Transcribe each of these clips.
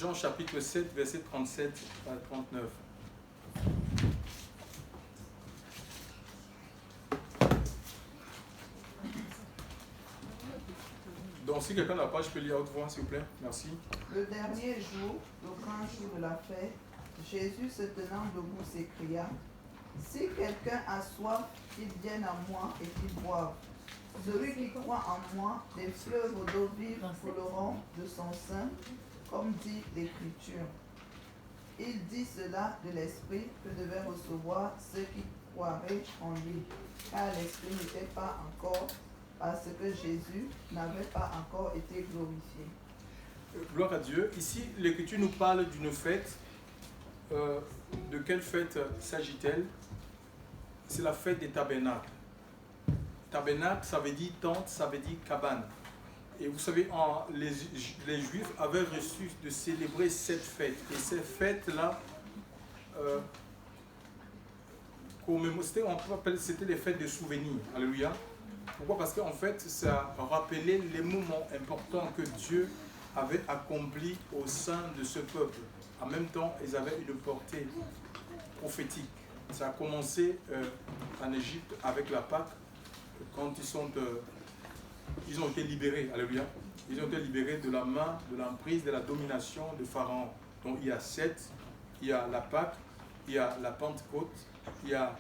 Jean chapitre 7, verset 37 à 39. Donc si quelqu'un n'a pas, je peux lire à haute voix, s'il vous plaît. Merci. Le dernier jour, le grand jour de la fête, Jésus se tenant debout s'écria, « Si quelqu'un a soif, qu'il vienne à moi et qu'il boive. Celui qui croit en moi, des fleuves d'eau vive couleront de son sein, comme dit l'Écriture. » Il dit cela de l'Esprit que devaient recevoir ceux qui croiraient en lui, car l'Esprit n'était pas encore, parce que Jésus n'avait pas encore été glorifié. Gloire à Dieu. Ici, l'Écriture nous parle d'une fête. De quelle fête s'agit-elle? C'est la fête des tabernacles. Tabernacle, ça veut dire tente, ça veut dire cabane. Et vous savez, les Juifs avaient reçu de célébrer cette fête. Et cette fête-là, c'était des fêtes de souvenirs. Alléluia. Pourquoi? Parce qu'en fait, ça rappelait les moments importants que Dieu avait accomplis au sein de ce peuple. En même temps, ils avaient une portée prophétique. Ça a commencé en Égypte avec la Pâque, quand ils ont été libérés. Alléluia. Ils ont été libérés de la main, de l'emprise, de la domination de Pharaon. Donc il y a 7, il y a la Pâque, il y a la Pentecôte, il y a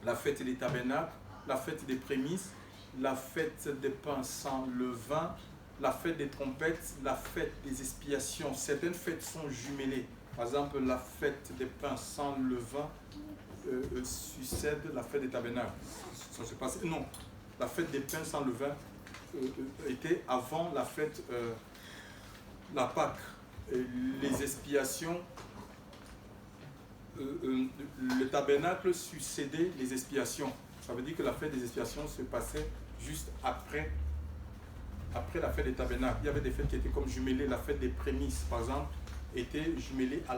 la fête des tabernacles, la fête des prémices, la fête des pains sans levain, la fête des trompettes, la fête des expiations. Certaines fêtes sont jumelées. Par exemple, la fête des pains sans levain succède la fête des tabernacles. Ça se passe. Non, la fête des pains sans levain était avant la fête, la Pâque. Les expiations, le tabernacle succédait les expiations. Ça veut dire que la fête des expiations se passait juste après la fête des tabernacles. Il y avait des fêtes qui étaient comme jumelées. La fête des prémices, par exemple, était jumelée à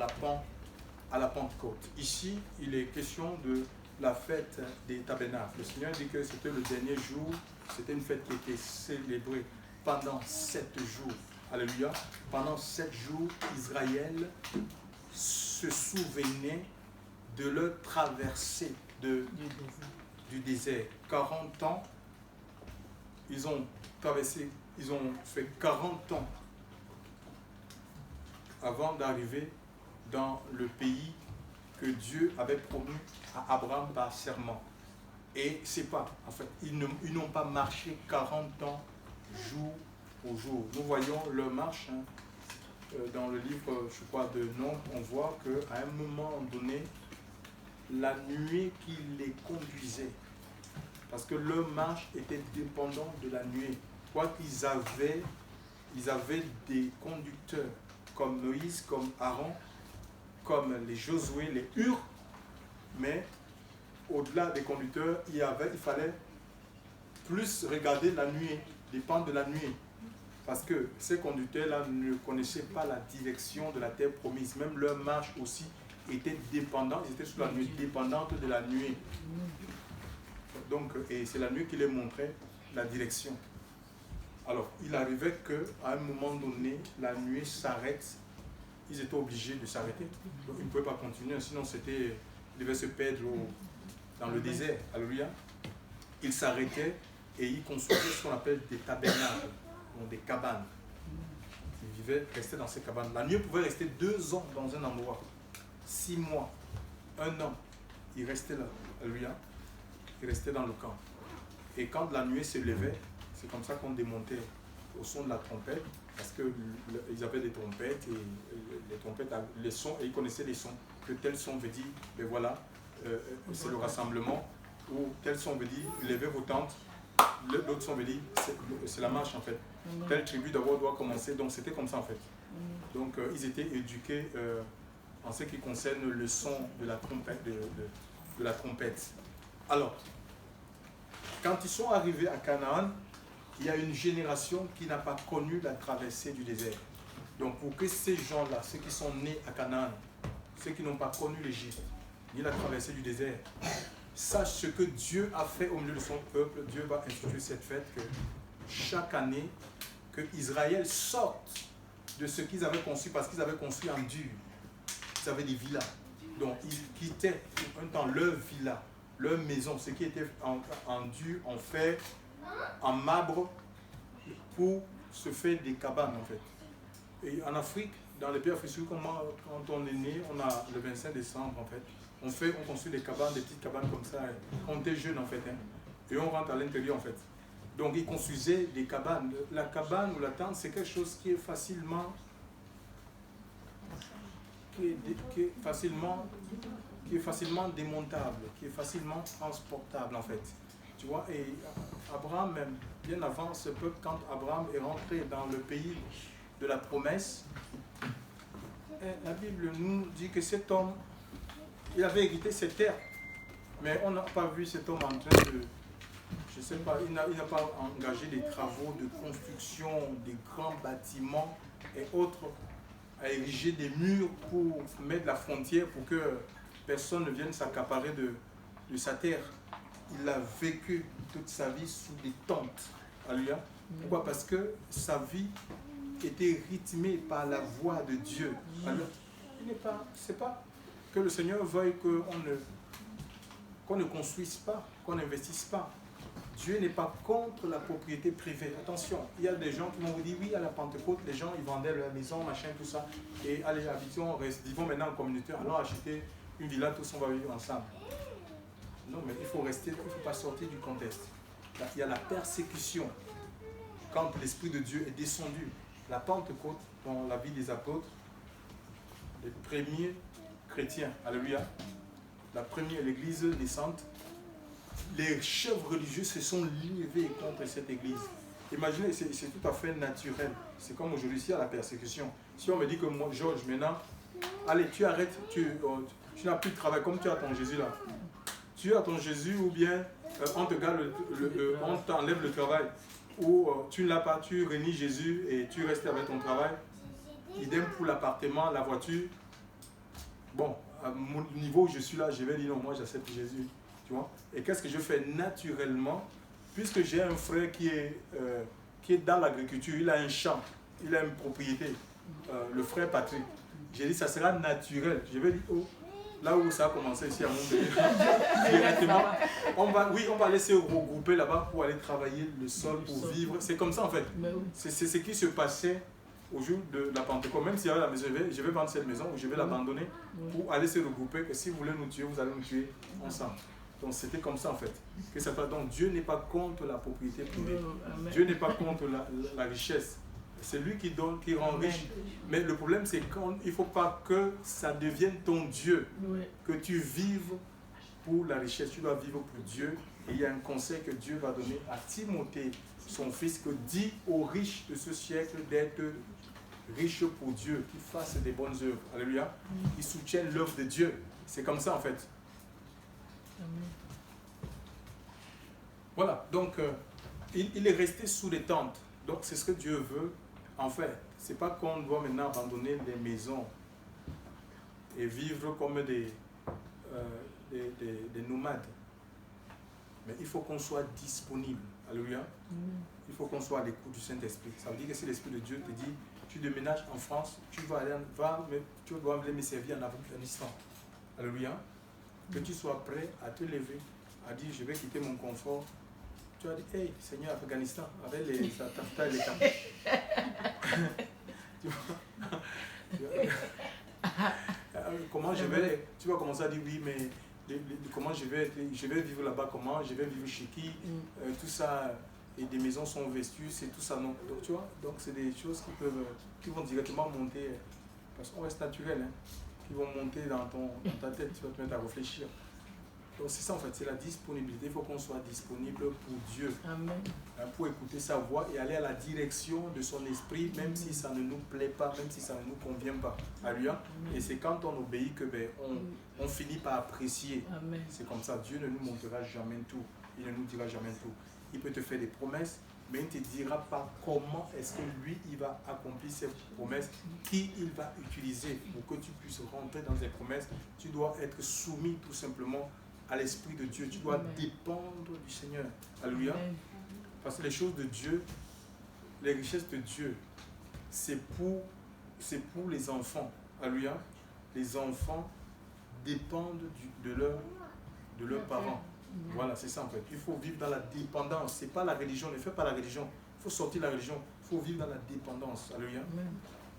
la Pentecôte. Ici, il est question de la fête des tabernacles. Le Seigneur dit que c'était le dernier jour, c'était une fête qui était célébrée pendant 7 jours. Alléluia. Pendant 7 jours, Israël se souvenait de leur traversée du désert. 40 ans, ils ont traversé, ils ont fait 40 ans avant d'arriver dans le pays que Dieu avait promis à Abraham par serment. Et c'est pas, en fait, ils n'ont pas marché 40 ans jour pour jour. Nous voyons leur marche dans le livre, je crois, de Nombres. On voit qu'à un moment donné, la nuée qui les conduisait, parce que leur marche était dépendante de la nuée. Quoi qu'ils avaient, ils avaient des conducteurs comme Moïse, comme Aaron, comme les Josué, les Hur, mais au-delà des conducteurs, il fallait plus regarder la nuée, dépendre de la nuée. Parce que ces conducteurs-là ne connaissaient pas la direction de la terre promise. Même leur marche aussi était dépendante, ils étaient sous la nuée, dépendante de la nuée. Donc, et c'est la nuée qui les montrait la direction. Alors, il arrivait qu'à un moment donné, la nuée s'arrête. Ils étaient obligés de s'arrêter. Donc, ils ne pouvaient pas continuer, sinon ils devaient se perdre dans le désert. Alléluia. Ils s'arrêtaient et ils construisaient ce qu'on appelle des tabernacles, donc des cabanes. Ils vivaient, restaient dans ces cabanes. La nuée pouvait rester 2 ans dans un endroit, 6 mois, 1 an. Ils restaient là. Alléluia. Ils restaient dans le camp. Et quand la nuée se levait, c'est comme ça qu'on démontait au son de la trompette, parce qu'ils avaient des trompettes, et les trompettes, les sons, et ils connaissaient les sons. Que tel son veut dire, ben voilà, c'est le rassemblement, ou tel son veut dire, levez vos tentes, l'autre son veut dire, c'est la marche en fait. Telle tribu d'abord doit commencer, donc c'était comme ça en fait. Donc ils étaient éduqués en ce qui concerne le son de la trompette. De la trompette. Alors, quand ils sont arrivés à Canaan, il y a une génération qui n'a pas connu la traversée du désert. Donc pour que ces gens-là, ceux qui sont nés à Canaan, ceux qui n'ont pas connu l'Égypte, ni la traversée du désert, sachent ce que Dieu a fait au milieu de son peuple. Dieu va instituer cette fête que chaque année, que Israël sorte de ce qu'ils avaient construit, parce qu'ils avaient construit en dur. Ils avaient des villas. Donc, ils quittaient pour un temps leur villa, leur maison, ce qui était en dur, en fer, en marbre, pour se faire des cabanes, en fait. Et en Afrique, dans les pays africains, quand on est né, on a le 25 décembre, en fait, on construit des cabanes, des petites cabanes comme ça, quand on était jeune, en fait, hein, et on rentre à l'intérieur, en fait. Donc, ils construisaient des cabanes. La cabane ou la tente, c'est quelque chose qui est facilement démontable, qui est facilement transportable, en fait. Tu vois, et Abraham, même bien avant ce peuple, quand Abraham est rentré dans le pays de la promesse, la Bible nous dit que cet homme, il avait hérité cette terre, mais on n'a pas vu cet homme en train de, je ne sais pas, il n'a pas engagé des travaux de construction, des grands bâtiments et autres, à ériger des murs pour mettre la frontière pour que personne ne vienne s'accaparer de sa terre. Il a vécu toute sa vie sous des tentes. Alléluia. Pourquoi? Parce que sa vie était rythmée par la voix de Dieu. Alors, c'est pas que le Seigneur veuille qu'on ne construise pas, qu'on n'investisse pas. Dieu n'est pas contre la propriété privée. Attention, il y a des gens qui m'ont dit oui, à la Pentecôte, les gens ils vendaient leur maison, machin, tout ça. Et allez, habitons, vivons maintenant en communauté, allons acheter une villa, tous on va vivre ensemble. Non, mais il faut rester, il ne faut pas sortir du contexte. Là, il y a la persécution quand l'Esprit de Dieu est descendu. La Pentecôte, dans la vie des apôtres, les premiers chrétiens, alléluia, la première, l'église naissante, les chefs religieux se sont levés contre cette église. Imaginez, c'est tout à fait naturel. C'est comme aujourd'hui, ici à la persécution. Si on me dit que moi, Georges, maintenant, allez, tu arrêtes, tu n'as plus de travail, comme tu as ton Jésus là. Tu as ton Jésus ou bien on te garde on t'enlève le travail. Ou tu ne l'as pas, tu réunis Jésus et tu restes avec ton travail. Idem pour l'appartement, la voiture. Bon, à mon niveau où je suis là, je vais dire non, moi j'accepte Jésus. Tu vois? Et qu'est-ce que je fais naturellement? Puisque j'ai un frère qui est dans l'agriculture, il a un champ, il a une propriété, le frère Patrick. J'ai dit, ça sera naturel. Je vais dire, oh, là où ça a commencé ici à Montpellier, directement, on va aller se regrouper là-bas pour aller travailler le sol, pour vivre. C'est comme ça en fait. C'est ce qui se passait au jour de la Pentecôte. Même si la maison, je vais vendre cette maison ou je vais l'abandonner pour aller se regrouper. Et si vous voulez nous tuer, vous allez nous tuer ensemble. Donc c'était comme ça en fait. Donc Dieu n'est pas contre la propriété privée. Dieu n'est pas contre la richesse. C'est lui qui donne, qui rend riche. Mais le problème, c'est qu'il ne faut pas que ça devienne ton Dieu. Que tu vives pour la richesse. Tu dois vivre pour Dieu. Et il y a un conseil que Dieu va donner à Timothée, son fils, que dit aux riches de ce siècle d'être riches pour Dieu, qu'ils fassent des bonnes œuvres. Alléluia. Ils soutiennent l'œuvre de Dieu. C'est comme ça en fait. Voilà. Donc, il est resté sous les tentes. Donc, c'est ce que Dieu veut. En fait, ce n'est pas qu'on doit maintenant abandonner les maisons et vivre comme des nomades. Mais il faut qu'on soit disponible. Alléluia. Il faut qu'on soit à l'écoute du Saint-Esprit. Ça veut dire que si l'Esprit de Dieu te dit, tu déménages en France, tu dois aller me servir en Afghanistan. Alléluia. Que tu sois prêt à te lever, à dire, je vais quitter mon confort. Tu as dit, hey, Seigneur, Afghanistan, avec les tatas et les capuches. Comment je vais, tu vas commencer à dire, oui, mais comment je vais vivre là-bas, comment je vais vivre chez qui, tout ça, et des maisons sont vestues, c'est tout ça, non. Donc, tu vois, donc c'est des choses qui vont directement monter, parce qu'on reste naturel, hein, qui vont monter dans ta tête, tu vas te mettre à réfléchir. Donc c'est ça en fait, c'est la disponibilité. Il faut qu'on soit disponible pour Dieu. Amen. Pour écouter sa voix et aller à la direction de son esprit, même si ça ne nous plaît pas, même si ça ne nous convient pas. Alléluia. Et c'est quand on obéit que on finit par apprécier. Amen. C'est comme ça, Dieu ne nous montrera jamais tout. Il ne nous dira jamais tout. Il peut te faire des promesses, mais il ne te dira pas comment est-ce que lui, il va accomplir ses promesses, qui il va utiliser pour que tu puisses rentrer dans ses promesses. Tu dois être soumis tout simplement à l'Esprit de Dieu. Tu dois dépendre du Seigneur. Alléluia. Parce que les choses de Dieu, les richesses de Dieu, c'est pour c'est pour les enfants. Alléluia. Les enfants dépendent de leurs parents. Voilà, c'est ça en fait. Il faut vivre dans la dépendance. Ce n'est pas la religion, ne fais pas la religion. Il faut sortir de la religion. Il faut vivre dans la dépendance. Alléluia.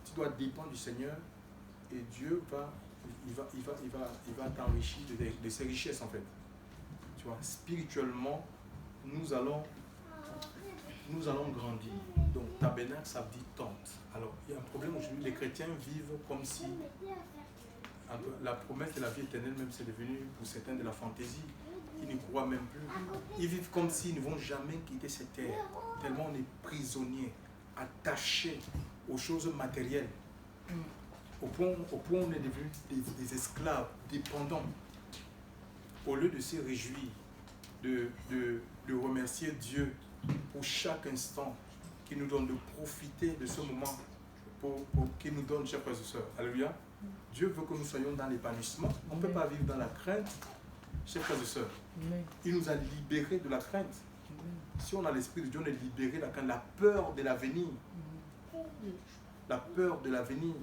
Tu dois dépendre du Seigneur et Dieu va t'enrichir de ses richesses en fait. Tu vois, spirituellement, nous allons grandir. Donc, tabernacle, ça veut dire tente. Alors, il y a un problème aujourd'hui. Les chrétiens vivent comme si la promesse de la vie éternelle, même c'est devenu pour certains de la fantaisie. Ils ne croient même plus. Ils vivent comme s'ils ne vont jamais quitter cette terre. Tellement on est prisonnier, attaché aux choses matérielles. Au point où on est devenu des esclaves, dépendants. Au lieu de se réjouir, de remercier Dieu pour chaque instant qui nous donne de profiter de ce moment qu'il nous donne, chers frères et sœurs. Alléluia. Dieu veut que nous soyons dans l'épanouissement. On ne peut pas vivre dans la crainte, chers frères et sœurs. Il nous a libérés de la crainte. Si on a l'Esprit de Dieu, on est libéré de la crainte, la peur de l'avenir. La peur de l'avenir.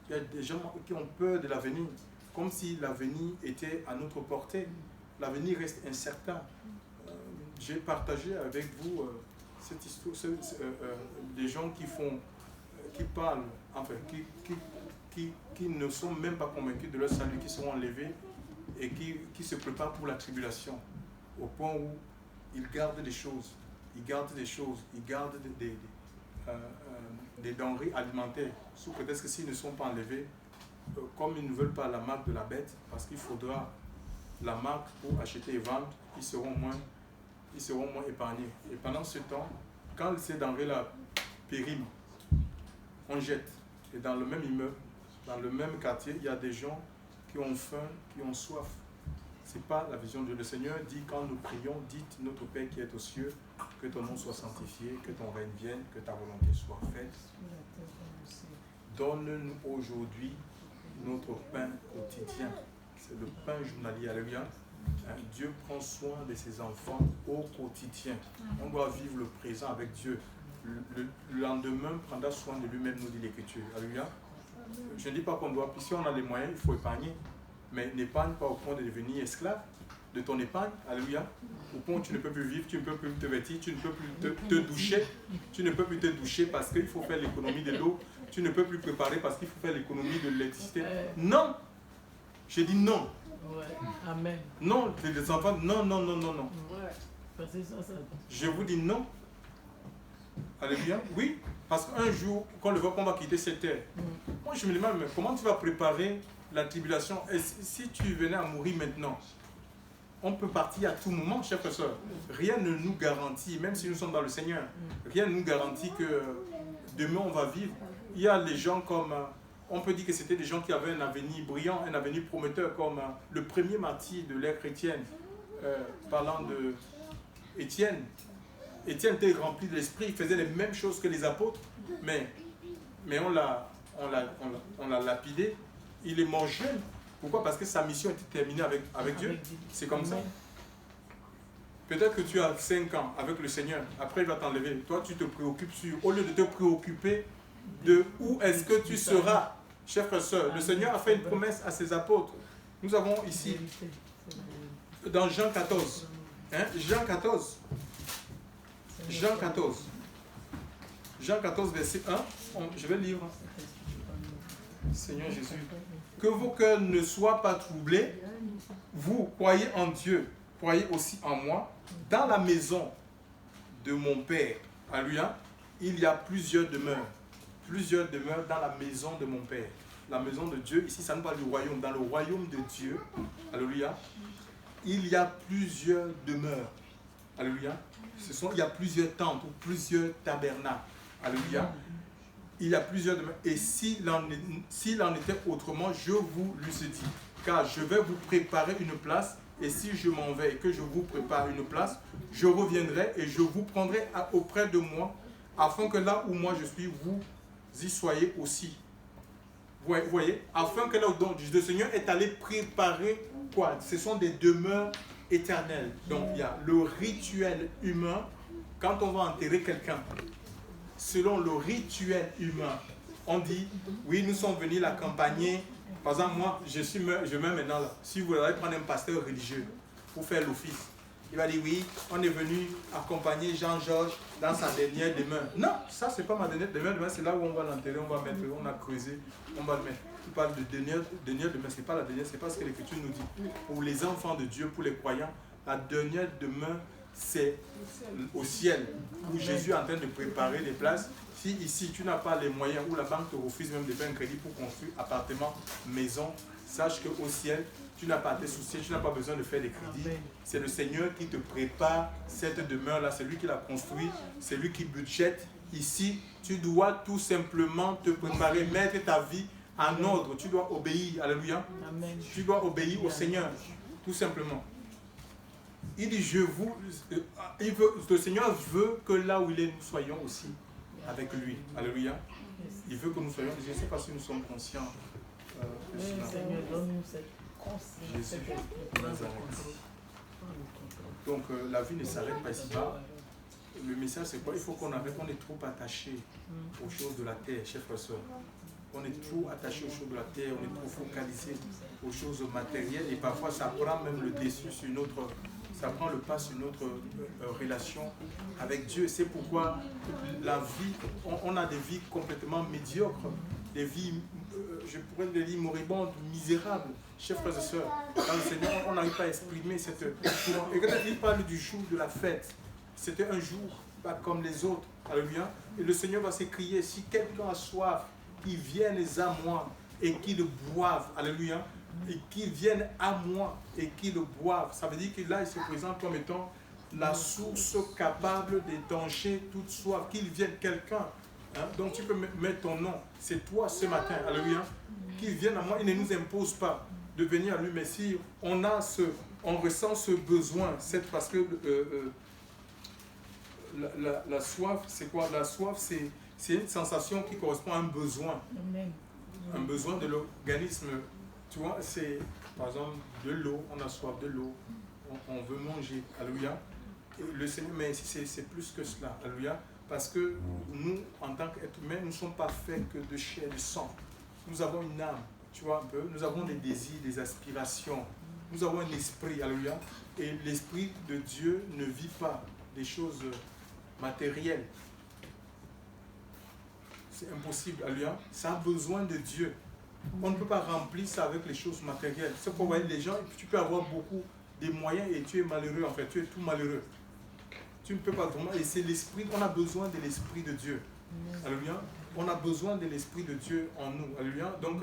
Il y a des gens qui ont peur de l'avenir, comme si l'avenir était à notre portée. L'avenir reste incertain. J'ai partagé avec vous cette histoire, des gens qui parlent, enfin, qui ne sont même pas convaincus de leur salut, qui seront enlevés et qui se préparent pour la tribulation, au point où ils gardent des choses, ils gardent des denrées alimentaires, sous prétexte que s'ils ne sont pas enlevés, comme ils ne veulent pas la marque de la bête, parce qu'il faudra la marque pour acheter et vendre, ils seront moins épargnés. Et pendant ce temps, quand ces denrées-là périment, on jette. Et dans le même immeuble, dans le même quartier, il y a des gens qui ont faim, qui ont soif. Ce n'est pas la vision de Dieu. Le Seigneur dit, quand nous prions, dites, notre Père qui est aux cieux, que ton nom soit sanctifié, que ton règne vienne, que ta volonté soit faite. Donne-nous aujourd'hui notre pain quotidien. C'est le pain journalier. Alléluia. Dieu prend soin de ses enfants au quotidien. On doit vivre le présent avec Dieu. Le lendemain prendra soin de lui-même, nous dit l'Écriture. Alléluia. Je ne dis pas qu'on doit, si on a les moyens, il faut épargner. Mais n'épargne pas au point de devenir esclave de ton épargne. Alléluia. Au point où tu ne peux plus vivre, tu ne peux plus te vêtir, tu ne peux plus te doucher. Tu ne peux plus te doucher parce qu'il faut faire l'économie de l'eau. Tu ne peux plus préparer parce qu'il faut faire l'économie de l'électricité. Non. J'ai dit non. Ouais. Amen. Non, les enfants, non. Ouais. Je vous dis non. Alléluia. Oui, parce qu'un jour, quand on le voit qu'on va quitter cette terre, moi je me demande, mais comment tu vas préparer la tribulation? Et si tu venais à mourir maintenant, on peut partir à tout moment, chers frères et sœurs. Rien ne nous garantit, même si nous sommes dans le Seigneur, rien ne nous garantit que demain on va vivre. Il y a les gens comme, on peut dire que c'était des gens qui avaient un avenir brillant, un avenir prometteur, comme le premier martyr de l'ère chrétienne, parlant de Étienne. Étienne était rempli de l'esprit, il faisait les mêmes choses que les apôtres, mais on l'a lapidé. Il est mort jeune. Pourquoi? Parce que sa mission était terminée avec Dieu. C'est comme ça. Peut-être que tu as 5 ans avec le Seigneur, après il va t'enlever. Toi, tu te préoccupes au lieu de te préoccuper de où est-ce que tu seras, chers frères et sœurs. Le Seigneur a fait une promesse à ses apôtres. Nous avons ici, dans Jean 14, Jean 14, verset 1, je vais lire. Seigneur Jésus, que vos cœurs ne soient pas troublés, vous croyez en Dieu, croyez aussi en moi. Dans la maison de mon Père, alléluia, il y a plusieurs demeures dans la maison de mon Père. La maison de Dieu, ici ça nous parle du royaume. Dans le royaume de Dieu, alléluia, il y a plusieurs demeures. Alléluia. Il y a plusieurs tentes ou plusieurs tabernacles. Alléluia. Il y a plusieurs demeures. Et s'il en était autrement, je vous l'eusse dit. Car je vais vous préparer une place. Et si je m'en vais et que je vous prépare une place, je reviendrai et je vous prendrai auprès de moi, afin que là où moi je suis, vous y soyez aussi. Vous voyez, afin que là où le Seigneur est allé préparer quoi? Ce sont des demeures éternelles. Donc il y a le rituel humain. Quand on va enterrer quelqu'un, selon le rituel humain, on dit, oui, nous sommes venus l'accompagner. Par exemple, moi, je mets maintenant là, si vous allez prendre un pasteur religieux pour faire l'office, il va dire, oui, on est venu accompagner Jean-Georges dans sa dernière demeure. Non, ça, c'est pas ma dernière demeure. C'est là où on va l'enterrer, on va mettre, on a creusé, on va le mettre. Tu parles de dernière demeure, c'est pas la dernière, c'est pas ce que l'Écriture nous dit. Pour les enfants de Dieu, pour les croyants, la dernière demeure, c'est au ciel, où Jésus est en train de préparer des places. Si ici, tu n'as pas les moyens, ou la banque te refuse même de faire un crédit pour construire appartement, maison, sache qu'au ciel, tu n'as pas à te soucier, tu n'as pas besoin de faire des crédits. C'est le Seigneur qui te prépare cette demeure-là, c'est lui qui l'a construit, c'est lui qui budgète. Ici, tu dois tout simplement te préparer, mettre ta vie en ordre. Tu dois obéir, alléluia. Amen. Tu dois obéir au Seigneur, tout simplement. Il dit, le Seigneur veut que là où il est, nous soyons aussi avec lui. Alléluia. Il veut que nous soyons, je ne sais pas si nous sommes conscients. Oui, Seigneur, donne-nous cette conscience. Jésus, donc la vie ne s'arrête pas ici-bas. Le message c'est quoi? Il faut qu'on arrête, on est trop attaché aux choses de la terre, chers frères et sœurs. On est trop attaché aux choses de la terre, on est trop focalisé aux choses matérielles et parfois ça prend même le dessus sur notre, ça prend le pas sur notre relation avec Dieu. C'est pourquoi la vie, on a des vies complètement médiocres, des vies, je pourrais le dire, moribondes, misérables. Chers frères et sœurs, dans le Seigneur, on n'arrive pas à exprimer cette... Et quand il parle du jour de la fête, c'était un jour pas comme les autres. Alléluia. Et le Seigneur va s'écrier, si quelqu'un a soif, qu'il vienne à moi et qu'il boive. Alléluia. Et qu'il vienne à moi et qu'il boive. Ça veut dire que là, il se présente comme étant la source capable d'étancher toute soif. Qu'il vienne quelqu'un. Hein? Donc tu peux mettre ton nom. C'est toi ce matin. Alléluia. Qu'il vienne à moi. Il ne nous impose pas de venir à lui. Mais si on ressent ce besoin, c'est parce que la soif, c'est quoi? La soif, c'est une sensation qui correspond à un besoin. Amen. Un besoin de l'organisme. Tu vois, c'est par exemple de l'eau, on a soif de l'eau, on veut manger. Alléluia. Et le Seigneur, mais c'est plus que cela. Alléluia. Parce que nous, en tant qu'êtres humains, nous ne sommes pas faits que de chair et de sang. Nous avons une âme, tu vois un peu. Nous avons des désirs, des aspirations. Nous avons un esprit. Alléluia. Et l'esprit de Dieu ne vit pas des choses matérielles. C'est impossible, alléluia. Ça a besoin de Dieu. On ne peut pas remplir ça avec les choses matérielles. C'est pour voir les gens, tu peux avoir beaucoup de moyens et tu es malheureux, en fait, tu es tout malheureux. Tu ne peux pas vraiment, et c'est l'esprit, on a besoin de l'esprit de Dieu. Alléluia. On a besoin de l'esprit de Dieu en nous. Alléluia. Donc,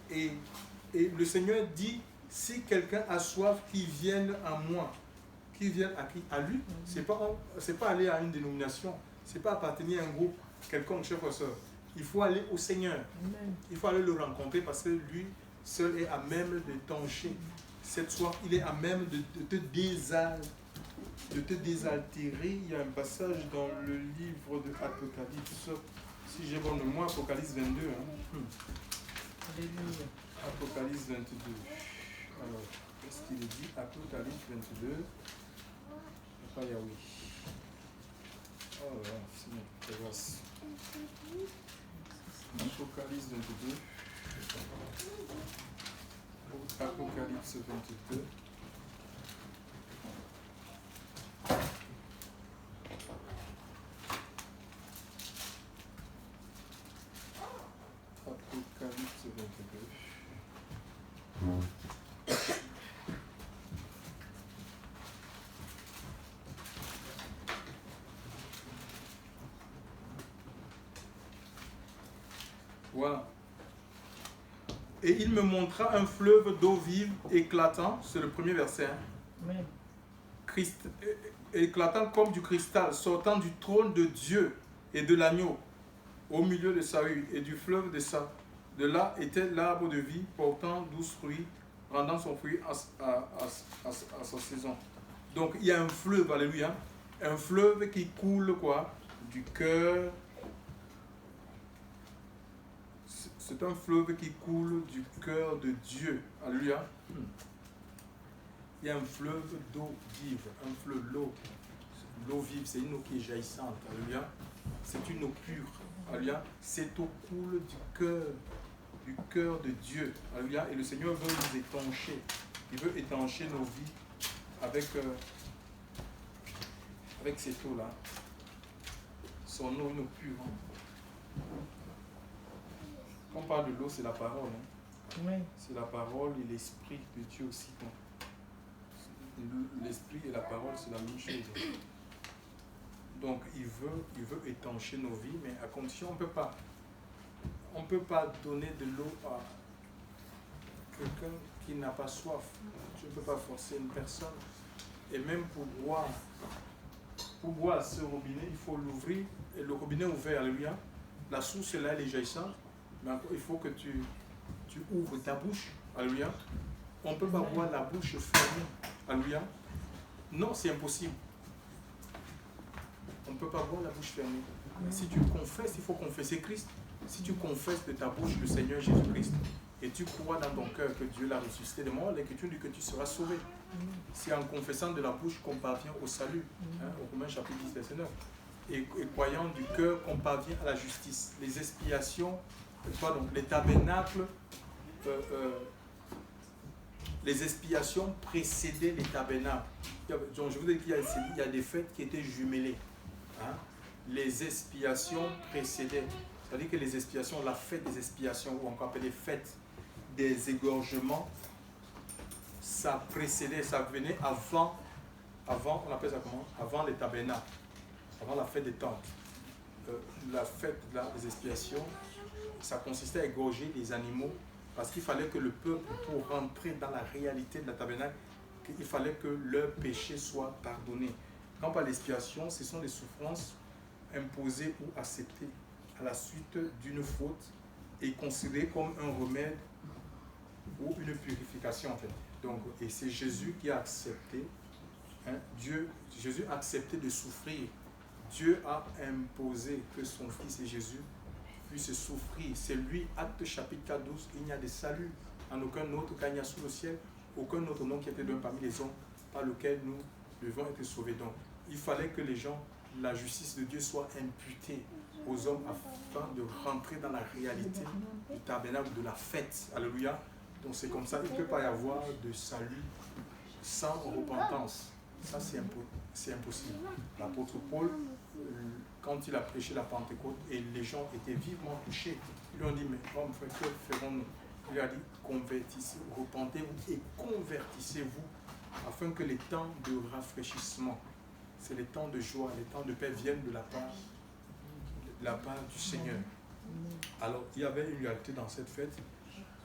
et le Seigneur dit, si quelqu'un a soif, qu'il vienne à moi. Qu'il vienne à qui? À lui. C'est pas aller à une dénomination. C'est pas appartenir à un groupe quelconque, chers frères et sœurs. Il faut aller au Seigneur. Il faut aller le rencontrer parce que lui seul est à même de t'encher cette soif. Il est à même de te désaltérer. Il y a un passage dans le livre de Apocalypse. Si j'ai bon mémoire, Apocalypse 22. Hein. Apocalypse 22. Alors, qu'est-ce qu'il dit? Apocalypse 22. Pas Yahweh. Oh là, c'est bon. Apocalypse 22. Apocalypse 22. Apocalypse 22. Voilà. Et il me montra un fleuve d'eau vive éclatant, c'est le premier verset, hein. Éclatant comme du cristal, sortant du trône de Dieu et de l'agneau, au milieu de sa rue, et du fleuve de là était l'arbre de vie, portant 12 fruits, rendant son fruit à sa saison. Donc il y a un fleuve, alléluia, un fleuve qui coule quoi? Du cœur. C'est un fleuve qui coule du cœur de Dieu. Alléluia. Il y a un fleuve d'eau vive, un fleuve d'eau. L'eau vive, c'est une eau qui est jaillissante. Alléluia. c'est une eau pure. Alléluia. Cette eau coule du cœur de Dieu. Alléluia. Et le Seigneur veut nous étancher. Il veut étancher nos vies avec cette eau-là. Son eau, une eau pure. Quand on parle de l'eau, c'est la parole. Oui. C'est la parole et l'esprit de Dieu aussi. L'esprit et la parole, c'est la même chose. Donc, il veut étancher nos vies, mais à condition, on ne peut pas donner de l'eau à quelqu'un qui n'a pas soif. Je ne peux pas forcer une personne. Et même pour boire ce robinet, il faut l'ouvrir. Et le robinet ouvert, alléluia. La source là, elle est jaillissante. Mais il faut que tu ouvres ta bouche. Alléluia. On ne peut pas boire la bouche fermée. Alléluia. Non, c'est impossible. On ne peut pas boire la bouche fermée. Mais si tu confesses, il faut confesser Christ. Si tu confesses de ta bouche le Seigneur Jésus-Christ et tu crois dans ton cœur que Dieu l'a ressuscité de mort, l'Écriture dit que tu seras sauvé. C'est en confessant de la bouche qu'on parvient au salut. Au Romains chapitre 10, verset 9. Et croyant du cœur qu'on parvient à la justice. Les expiations, les tabernacles, les expiations précédaient les tabernacles. Donc, je vous dis qu'il y a des fêtes qui étaient jumelées. Les expiations précédaient. C'est-à-dire que les expiations, la fête des expiations, ou encore appelée fête des égorgements, ça précédait, ça venait avant, on appelle ça comment? Avant les tabernacles, avant la fête des tentes. La fête des expiations, ça consistait à égorger les animaux, parce qu'il fallait que le peuple, pour rentrer dans la réalité de la tabernacle, il fallait que leur péché soit pardonné. Quand on parle d'expiation, ce sont des souffrances imposées ou acceptées à la suite d'une faute et considérées comme un remède ou une purification en fait. Donc, et c'est Jésus qui a accepté, Jésus a accepté de souffrir. Dieu a imposé que son fils et Jésus puissent souffrir. C'est lui, Acte chapitre 4, 12, il n'y a de salut en aucun autre, car il n'y a sous le ciel aucun autre nom qui était donné parmi les hommes par lequel nous devons être sauvés. Donc, il fallait que les gens, la justice de Dieu soit imputée aux hommes afin de rentrer dans la réalité du tabernacle, de la fête. Alléluia. Donc c'est comme ça, il ne peut pas y avoir de salut sans repentance. Ça c'est impossible. L'apôtre Paul, quand il a prêché la Pentecôte et les gens étaient vivement touchés, ils lui ont dit, mais homme, frère, que ferons-nous? Il lui a dit, convertissez-vous, repentez-vous et convertissez-vous afin que les temps de rafraîchissement, c'est les temps de joie, les temps de paix viennent de la part du Seigneur. Alors, il y avait une réalité dans cette fête.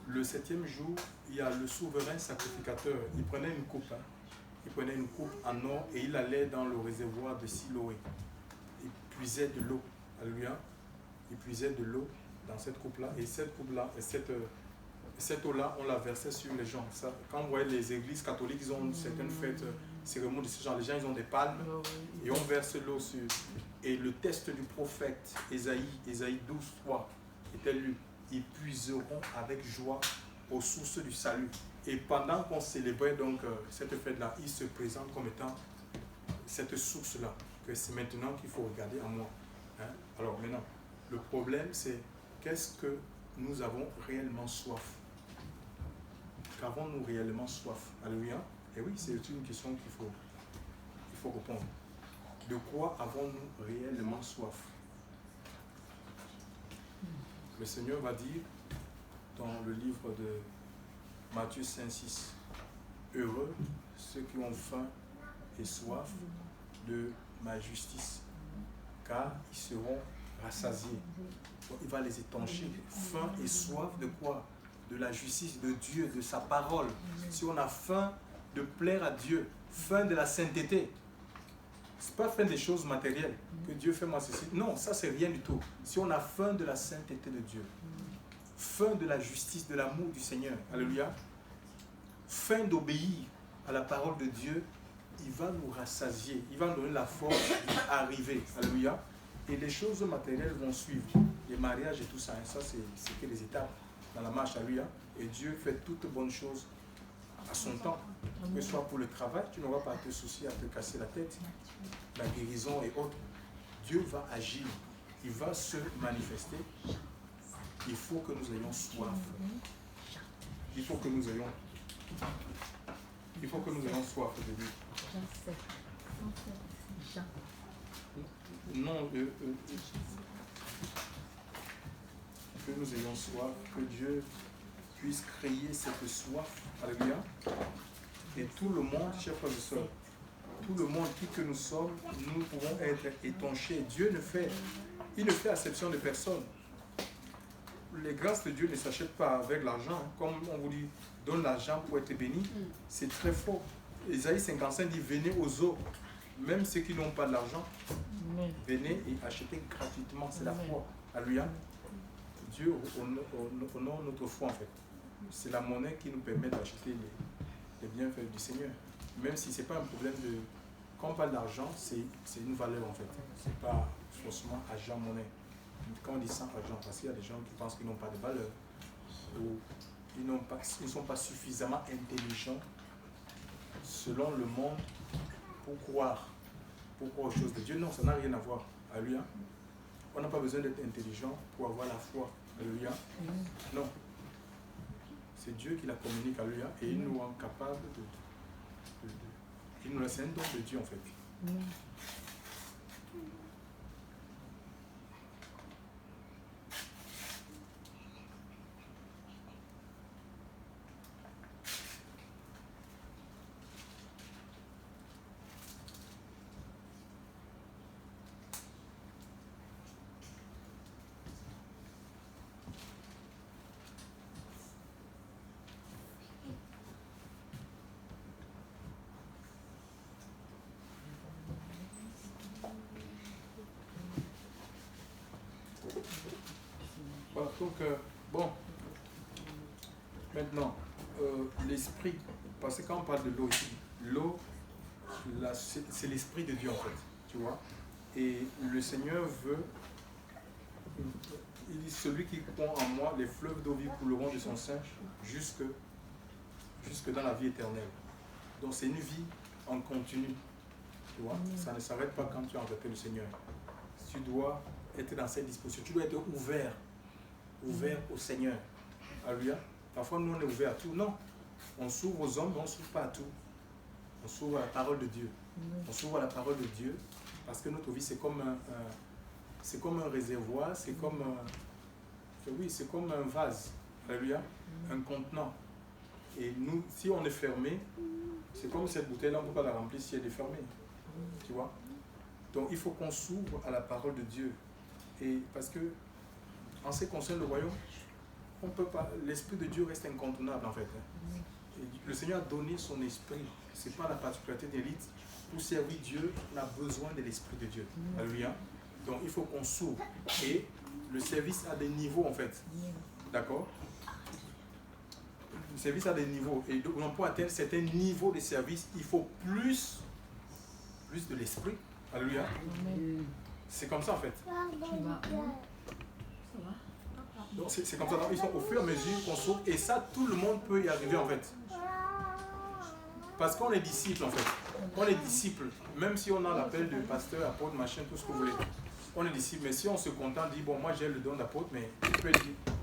Le 7e jour, il y a le souverain sacrificateur. Il prenait une coupe. Il prenait une coupe en or et il allait dans le réservoir de Siloé. Il puisait de l'eau. Alléluia. Il puisait de l'eau dans cette coupe-là. Et cette coupe-là, cette eau-là, on la versait sur les gens. Ça, quand vous voyez les églises catholiques, ils ont certaines fêtes, cérémonies de ce genre. Les gens, ils ont des palmes et on verse l'eau sur. Et le texte du prophète Ésaïe 12, 3 était lu. Ils puiseront avec joie aux sources du salut. Et pendant qu'on célébrait donc cette fête-là, il se présente comme étant cette source-là, que c'est maintenant qu'il faut regarder en moi. Alors maintenant, le problème c'est qu'est-ce que nous avons réellement soif? Qu'avons-nous réellement soif? Alléluia. Et oui, c'est une question qu'il faut répondre. De quoi avons-nous réellement soif? Le Seigneur va dire dans le livre de Matthieu 5, 6, heureux ceux qui ont faim et soif de ma justice, car ils seront rassasiés. Donc, il va les étancher. Faim et soif de quoi? De la justice de Dieu, de sa parole. Si on a faim de plaire à Dieu, faim de la sainteté, c'est pas faim des choses matérielles que Dieu fait moi ceci. Non, ça c'est rien du tout. Si on a faim de la sainteté de Dieu, faim de la justice, de l'amour du Seigneur, alléluia, faim d'obéir à la parole de Dieu, il va nous rassasier, il va nous donner la force d'arriver, alléluia. Et les choses matérielles vont suivre, les mariages et tout ça, ça c'est que les étapes dans la marche, alléluia. Et Dieu fait toutes bonnes choses à son temps, que ce soit pour le travail, tu n'auras pas à te soucier, à te casser la tête, la guérison et autres. Dieu va agir il va se manifester, il faut que nous ayons soif. Il faut que nous ayons soif de lui. Non, que nous ayons soif, que Dieu puisse créer cette soif. Alléluia. Et tout le monde, chers frères et sœurs, tout le monde, qui que nous sommes, nous pouvons être étanchés. Dieu ne fait exception de personne. Les grâces de Dieu ne s'achètent pas avec l'argent. Comme on vous dit, donne l'argent pour être béni. C'est très faux. Ésaïe 55 dit, venez aux eaux. Même ceux qui n'ont pas de l'argent, venez et achetez gratuitement. C'est la foi. Alléluia. Dieu honore notre foi en fait. C'est la monnaie qui nous permet d'acheter les bienfaits du Seigneur. Même si ce n'est pas un problème de... Quand on parle d'argent, c'est une valeur en fait. Ce n'est pas forcément argent, monnaie. Quand on dit sans argent, parce qu'il y a des gens qui pensent qu'ils n'ont pas de valeur, ou ils ne sont pas suffisamment intelligents selon le monde pour croire aux choses de Dieu. Non, ça n'a rien à voir. Alléluia. On n'a pas besoin d'être intelligent pour avoir la foi. Alléluia. Non. C'est Dieu qui la communique. Alléluia. Et il nous rend capable il nous laisse un don de Dieu en fait. Donc, bon, maintenant, l'esprit, parce que quand on parle de l'eau ici, l'eau, c'est l'esprit de Dieu en fait, tu vois. Et le Seigneur veut, il dit, celui qui prend en moi, les fleuves d'eau vive couleront de son sein jusque dans la vie éternelle. Donc c'est une vie en continu, tu vois. Ça ne s'arrête pas quand tu as rencontré le Seigneur. Tu dois être dans cette disposition, tu dois être ouvert au Seigneur. Alléluia. Parfois, nous, on est ouvert à tout. Non. On s'ouvre aux hommes, mais on ne s'ouvre pas à tout. On s'ouvre à la parole de Dieu. On s'ouvre à la parole de Dieu parce que notre vie, c'est comme un réservoir, c'est comme un vase. Alléluia. Un contenant. Et nous, si on est fermé, c'est comme cette bouteille-là, on ne peut pas la remplir si elle est fermée. Tu vois? Donc, il faut qu'on s'ouvre à la parole de Dieu. Et parce que en ce qui concerne le royaume, on peut pas. L'esprit de Dieu reste incontournable en fait. Et le Seigneur a donné son esprit. Ce n'est pas la particularité d'élite. Pour servir Dieu, on a besoin de l'esprit de Dieu. Alléluia. Donc il faut qu'on s'ouvre. Et le service a des niveaux en fait. D'accord? Le service a des niveaux. Et donc pour atteindre certains niveaux de service, il faut plus de l'esprit. Alléluia. C'est comme ça en fait. Donc c'est comme ça, donc, ils sont au fur et à mesure qu'on s'ouvre et ça tout le monde peut y arriver en fait. Parce qu'on est disciple en fait. On est disciple, même si on a l'appel de pasteur, apôtre, machin, tout ce que vous voulez. On est disciple, mais si on se contente, dit bon moi j'ai le don d'apôtre, mais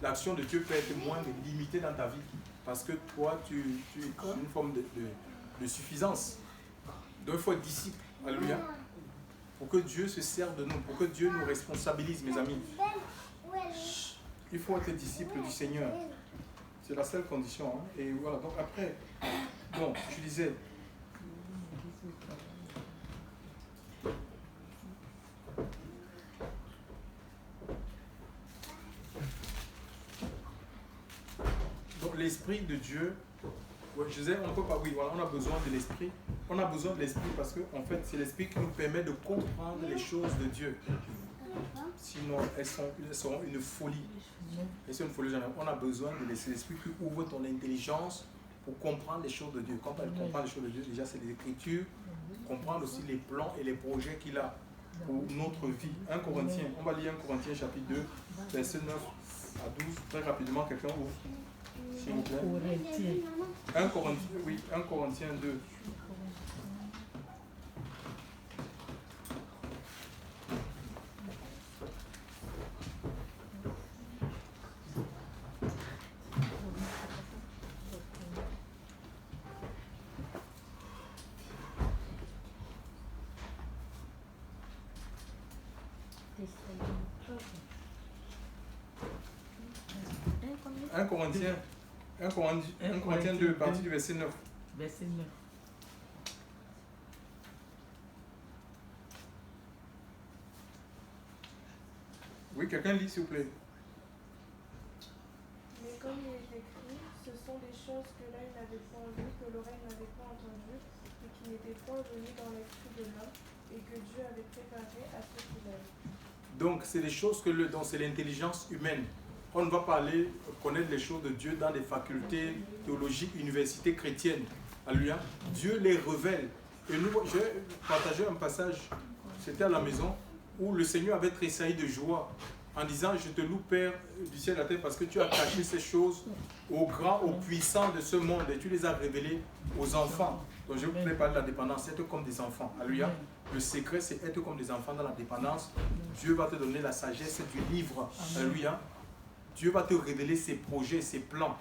l'action de Dieu peut être moins limitée dans ta vie. Parce que toi tu es une forme de suffisance. Donc il faut être disciple. Alléluia. Pour que Dieu se serve de nous, pour que Dieu nous responsabilise, mes amis. Il faut être disciple du Seigneur. C'est la seule condition. Hein. Et voilà, donc après, bon, je disais, donc l'esprit de Dieu, ouais, je disais, on peut pas, oui, voilà, on a besoin de l'esprit. On a besoin de l'esprit parce que, en fait, c'est l'esprit qui nous permet de comprendre les choses de Dieu. Sinon, elles seront une folie. Et c'est une folie. On a besoin de laisser l'esprit qui ouvre ton intelligence pour comprendre les choses de Dieu. Quand on comprend les choses de Dieu, déjà c'est les Écritures, comprendre aussi les plans et les projets qu'il a pour notre vie. 1 Corinthiens, on va lire 1 Corinthiens chapitre 2, verset 9 à 12. Très rapidement, quelqu'un ouvre. S'il vous plaît. 1 Corinthiens 2. 1 Corinthiens 2, partie du verset 9. Verset 9. Oui, quelqu'un lit s'il vous plaît. Mais comme il est écrit, ce sont des choses que l'œil n'avait point vues, que l'oreille n'avait point entendues, et qui n'étaient point venues dans l'esprit de l'homme, et que Dieu avait préparé à ceux qui l'aiment. Donc, c'est des choses dont c'est l'intelligence humaine. On ne va pas aller connaître les choses de Dieu dans des facultés théologiques, universités chrétiennes. Alléluia. Dieu les révèle. Et nous, j'ai partagé un passage, c'était à la maison, où le Seigneur avait tressailli de joie en disant: je te loue, Père du ciel et de la terre, parce que tu as caché ces choses aux grands, aux puissants de ce monde, et tu les as révélées aux enfants. Donc je ne voulais pas de la dépendance, être comme des enfants. Alléluia. Le secret, c'est être comme des enfants dans la dépendance. Dieu va te donner la sagesse du livre. Alléluia. Dieu va te révéler ses projets, ses plans.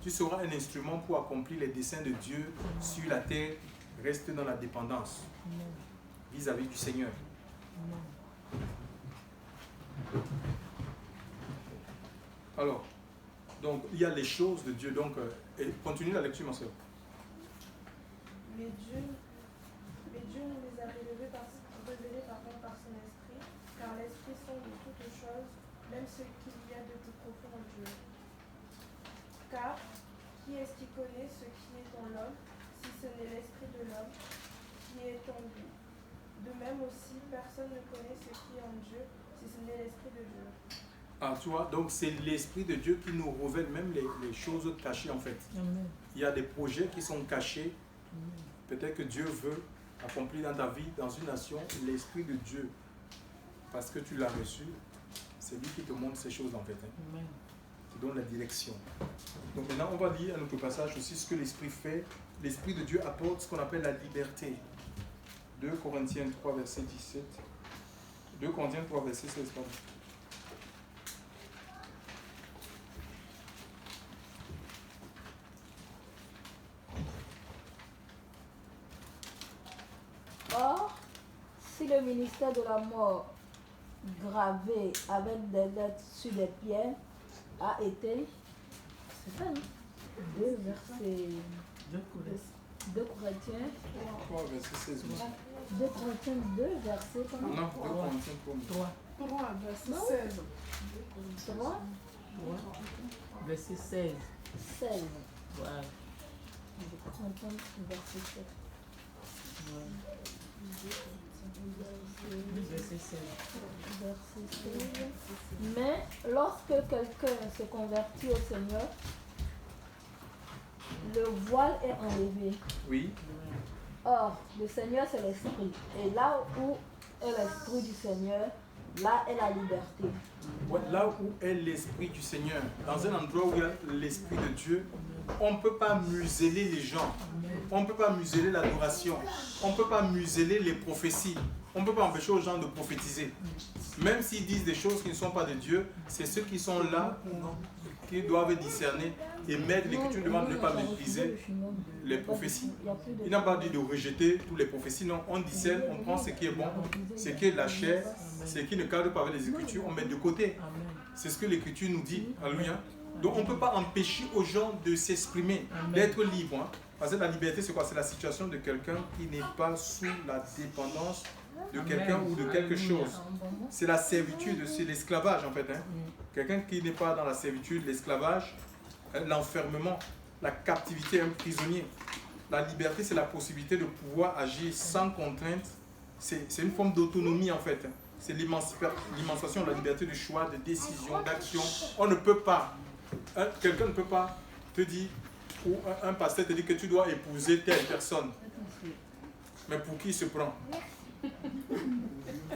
Tu seras un instrument pour accomplir les desseins de Dieu sur la terre. Reste dans la dépendance vis-à-vis du Seigneur. Alors, donc il y a les choses de Dieu. Donc, continue la lecture, ma soeur. Mais Dieu nous les a révélés par son esprit, car l'esprit sonde de toutes choses, même ce qu'il y a de plus profond en Dieu. Car qui est-ce qui connaît ce qui est en l'homme, si ce n'est l'esprit de l'homme qui est en lui? De même aussi, personne ne connaît ce qui est en Dieu, si ce n'est l'esprit de Dieu. Ah, tu vois, donc c'est l'esprit de Dieu qui nous révèle même les choses cachées en fait. Amen. Il y a des projets qui sont cachés. Amen. Peut-être que Dieu veut accomplir dans ta vie, dans une nation, l'esprit de Dieu. Parce que tu l'as reçu, c'est lui qui te montre ces choses en fait. Amen. Qui donne la direction. Donc maintenant, on va lire un autre passage aussi, ce que l'esprit fait. L'esprit de Dieu apporte ce qu'on appelle la liberté. 2 Corinthiens 3, verset 17. 2 Corinthiens 3, verset 16, pardon. Or, si le ministère de la mort, gravé avec des lettres sur des pierres, a été, c'est ça, non? 2 versets 2 Corinthiens 3, verset 16. 2 Corinthiens 2, verset comment? Non, 2 Corinthiens 3. 3. Verset 16. 3, Verset 16. 16. Voilà. 2 Corinthiens, verset 7. Verset 16. Verset 16. Mais lorsque quelqu'un se convertit au Seigneur, le voile est enlevé. Oui. Or, le Seigneur, c'est l'Esprit. Et là où est l'Esprit du Seigneur, là est la liberté. Ouais, là où est l'esprit du Seigneur, dans un endroit où il y a l'esprit de Dieu, on ne peut pas museler les gens. On ne peut pas museler l'adoration. On ne peut pas museler les prophéties. On ne peut pas empêcher aux gens de prophétiser. Même s'ils disent des choses qui ne sont pas de Dieu, c'est ceux qui sont là qui doivent discerner et mettre l'Écriture demande de ne pas mépriser les prophéties. Il n'a pas dit de rejeter toutes les prophéties. Non, on discerne, on prend ce qui est bon, ce qui est de la chair, ce qui ne cadre pas avec les Écritures, on met de côté. C'est ce que l'Écriture nous dit. Alléluia. Donc on ne peut pas empêcher aux gens de s'exprimer, d'être libres. Hein. Parce que la liberté, c'est quoi? C'est la situation de quelqu'un qui n'est pas sous la dépendance de quelqu'un ou de quelque chose. C'est la servitude, c'est l'esclavage en fait. Hein. Quelqu'un qui n'est pas dans la servitude, l'esclavage, l'enfermement, la captivité, un prisonnier. La liberté, c'est la possibilité de pouvoir agir sans contrainte. C'est une forme d'autonomie en fait. C'est l'émancipation, la liberté de choix, de décision, d'action. On ne peut pas, quelqu'un ne peut pas te dire, ou un pasteur te dit que tu dois épouser telle personne. Mais pour qui il se prend?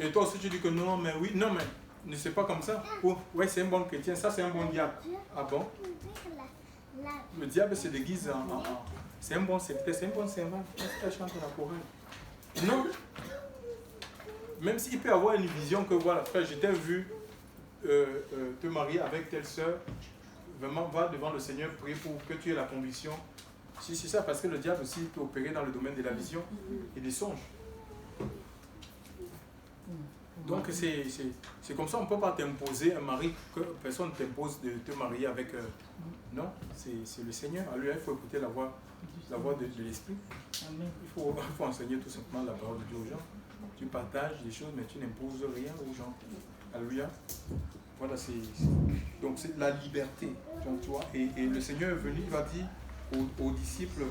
Et toi aussi tu dis que non, mais oui, non, mais ne c'est pas comme ça. Ou, ouais, c'est un bon chrétien, ça c'est un bon diable. Ah bon? Le diable se déguise en c'est un bon secteur, c'est un bon servant. Elle chante la chorale. Non. Même s'il peut avoir une vision que voilà, frère, je t'ai vu te marier avec telle soeur, vraiment va devant le Seigneur, prie pour que tu aies la conviction. Si c'est ça, parce que le diable aussi peut opérer dans le domaine de la vision et des songes. Donc c'est comme ça, on ne peut pas t'imposer un mari, que personne ne t'impose de te marier avec... non, c'est le Seigneur. À lui, il faut écouter la voix de l'Esprit. Amen. Il faut enseigner tout simplement la parole de Dieu aux gens. Tu partages des choses, mais tu n'imposes rien aux gens. Alléluia. Voilà, donc c'est la liberté. Donc, tu vois, et le Seigneur est venu, il va dire aux disciples,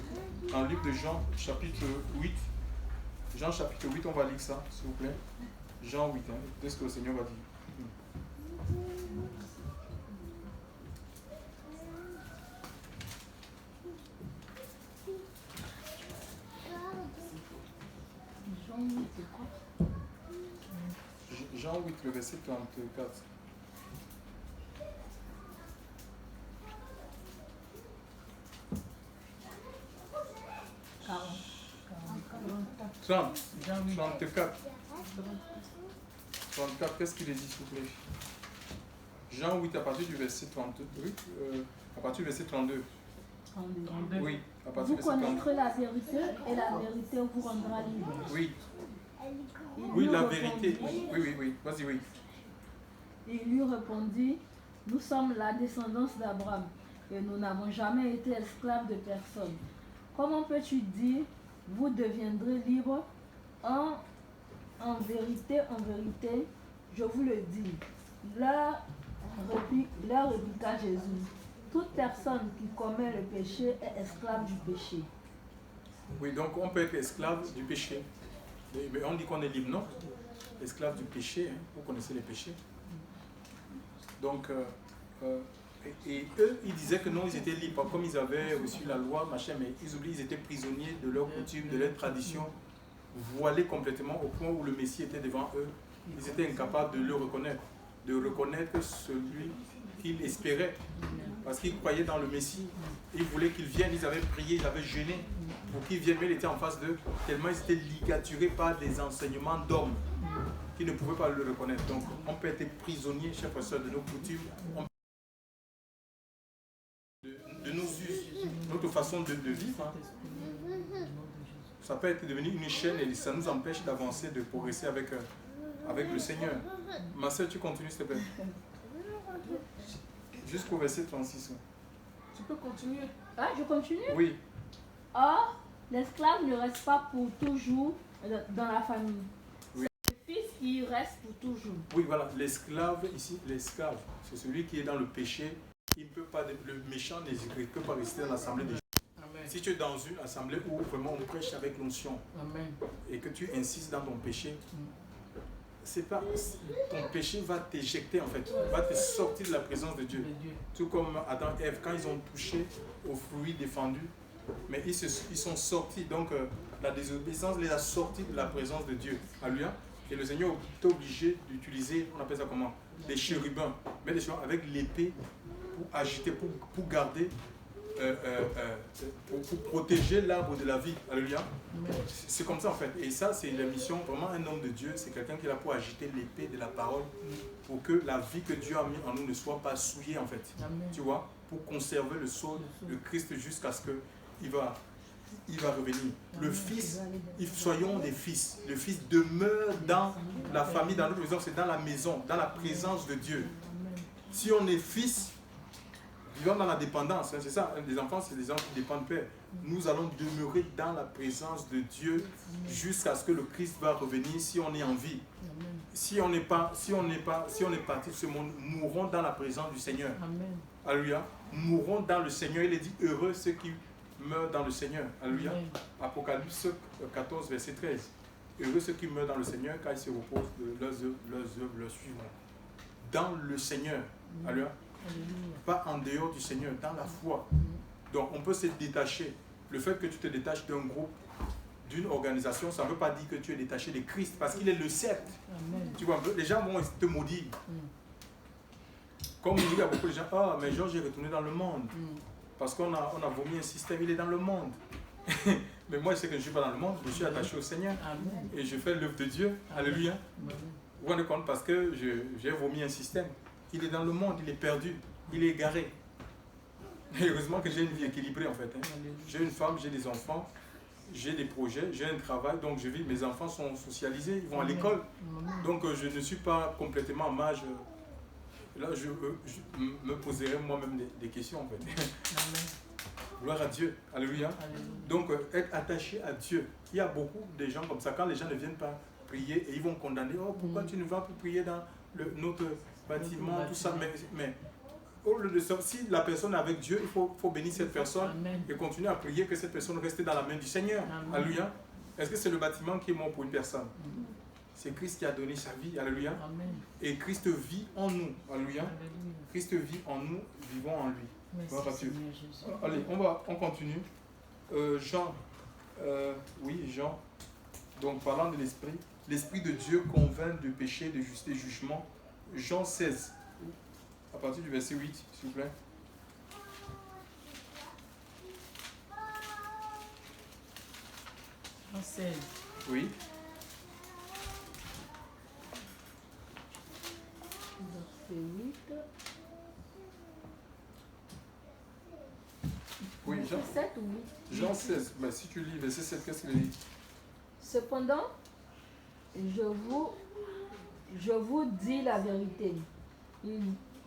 dans le livre de Jean, chapitre 8, Jean chapitre 8, on va lire ça, s'il vous plaît. Jean 8, hein, écoutez ce que le Seigneur va dire. Jean 8, c'est quoi? Jean 8, le verset 34. Jean 8. 34. 34, qu'est-ce qu'il est dit, s'il vous plaît? Jean 8, à partir du verset 32. Oui, à partir du verset 32. 32. Oui, à partir Vous du verset 32. connaîtrez la vérité et la vérité vous rendra libre. Oui, Il oui, lui la répondit- vérité. Oui, vas-y, oui. Il lui répondit, nous sommes la descendance d'Abraham et nous n'avons jamais été esclaves de personne. Comment peux-tu dire, vous deviendrez libres? En vérité, je vous le dis. Leur répliqua Jésus, toute personne qui commet le péché est esclave du péché. Oui, donc on peut être esclave du péché. Mais on dit qu'on est libre, non? Esclave du péché, hein. Vous connaissez les péchés. Donc, et eux, ils disaient que non, ils étaient libres, comme ils avaient reçu la loi, machin, mais ils oublient, ils étaient prisonniers de leurs coutumes, de leurs traditions, voilés complètement au point où le Messie était devant eux. Ils étaient incapables de le reconnaître, celui qu'ils espéraient, parce qu'ils croyaient dans le Messie. Ils voulaient qu'il vienne, ils avaient prié, ils avaient jeûné pour qu'il vienne, mais il était en face d'eux, tellement ils étaient ligaturés par des enseignements d'hommes qui ne pouvaient pas le reconnaître. Donc, on peut être prisonnier, chers frères et sœurs, de nos coutumes, de nos us, notre façon de vivre. Hein. Ça peut être devenu une chaîne et ça nous empêche d'avancer, de progresser avec le Seigneur. Ma soeur, tu continues, s'il te plaît. Jusqu'au verset 36. Tu peux continuer. Ah, je continue? Oui, Or, l'esclave ne reste pas pour toujours dans la famille. Oui. C'est le fils qui y reste pour toujours. oui, voilà. L'esclave, ici, l'esclave, c'est celui qui est dans le péché. Il ne peut pas, le méchant ne peut pas rester dans l'assemblée des gens. Amen. Si tu es dans une assemblée où vraiment on prêche avec l'onction Amen. et que tu insistes dans ton péché, c'est pas, ton péché va t'éjecter en fait, va te sortir de la présence de Dieu. De Dieu. Tout comme Adam et Ève, quand ils ont touché au fruit défendu, mais ils sont sortis. Donc la désobéissance les a sortis de la présence de Dieu. Alléluia. Et le Seigneur est obligé d'utiliser, on appelle ça comment? Des chérubins, mais des chérubins avec l'épée pour agiter, pour garder, pour protéger l'arbre de la vie. Alléluia. C'est comme ça en fait. Et ça, c'est la mission, vraiment un homme de Dieu, c'est quelqu'un qui est là pour agiter l'épée de la parole pour que la vie que Dieu a mis en nous ne soit pas souillée en fait. Amen. Tu vois, pour conserver le sceau de Christ jusqu'à ce qu'il va revenir. Le Fils, soyons des fils. Le Fils demeure dans la famille, dans notre maison, c'est dans la maison, dans la présence de Dieu. Si on est fils, vivons dans la dépendance, hein, c'est ça, les enfants, c'est des gens qui dépendent de Père. Nous allons demeurer dans la présence de Dieu jusqu'à ce que le Christ va revenir si on est en vie. Si on est parti de ce monde, mourrons dans la présence du Seigneur. Amen. Alléluia. Mourons dans le Seigneur. Il est dit heureux ceux qui meurent dans le Seigneur. Alléluia. Amen. Apocalypse 14, verset 13. Heureux ceux qui meurent dans le Seigneur, car ils se reposent de leurs œuvres leur suivront. Dans le Seigneur. Alléluia. Alléluia. Pas en dehors du Seigneur, dans la foi. Donc on peut se détacher. Le fait que tu te détaches d'un groupe, d'une organisation, ça ne veut pas dire que tu es détaché de Christ, parce qu'il est le sceptre. Amen. Tu vois, les gens vont te maudire. Comme il y a beaucoup de gens, ah, mais Georges est retourné dans le monde. Parce qu'on a vomi un système, il est dans le monde. Mais moi, je sais que je ne suis pas dans le monde, je suis attaché au Seigneur. Amen. Et je fais l'œuvre de Dieu. Alléluia. Vous vous rendez compte, parce que j'ai vomi un système. Il est dans le monde, il est perdu, il est égaré. Et heureusement que j'ai une vie équilibrée en fait. Hein. J'ai une femme, j'ai des enfants. j'ai des projets, j'ai un travail, donc je vis, mes enfants sont socialisés, ils vont à Amen. l'école. Amen. Donc je ne suis pas complètement en âge. Là, je me poserai moi-même des questions en fait. Amen. Gloire à Dieu. Alléluia. Alléluia. Donc être attaché à Dieu. Il y a beaucoup de gens comme ça, quand les gens ne viennent pas prier et ils vont condamner, oh pourquoi tu ne vas pas prier dans notre bâtiment, tout ça. Mais au lieu de ça, si la personne est avec Dieu, il faut bénir cette personne Amen. et continuer à prier que cette personne reste dans la main du Seigneur. Amen. Alléluia. Est-ce que c'est le bâtiment qui est mort pour une personne? C'est Christ qui a donné sa vie. Alléluia. Amen. Et Christ vit en nous. Alléluia. Alléluia. Christ vit en nous, vivons en lui. Merci, Gloire à Dieu. Seigneur Jésus. Allez, on continue. Jean. Oui, Jean. Donc, parlant de l'Esprit, l'Esprit de Dieu convainc de péché, de justice et jugement. Jean 16. À partir du verset 8, s'il vous plaît. Jean 16. Oui. Verset 8. Oui, Jean, Verset 7 ou 8? Jean 16. Mais si tu lis verset 7, qu'est-ce qu'il dit? Cependant, je vous dis la vérité.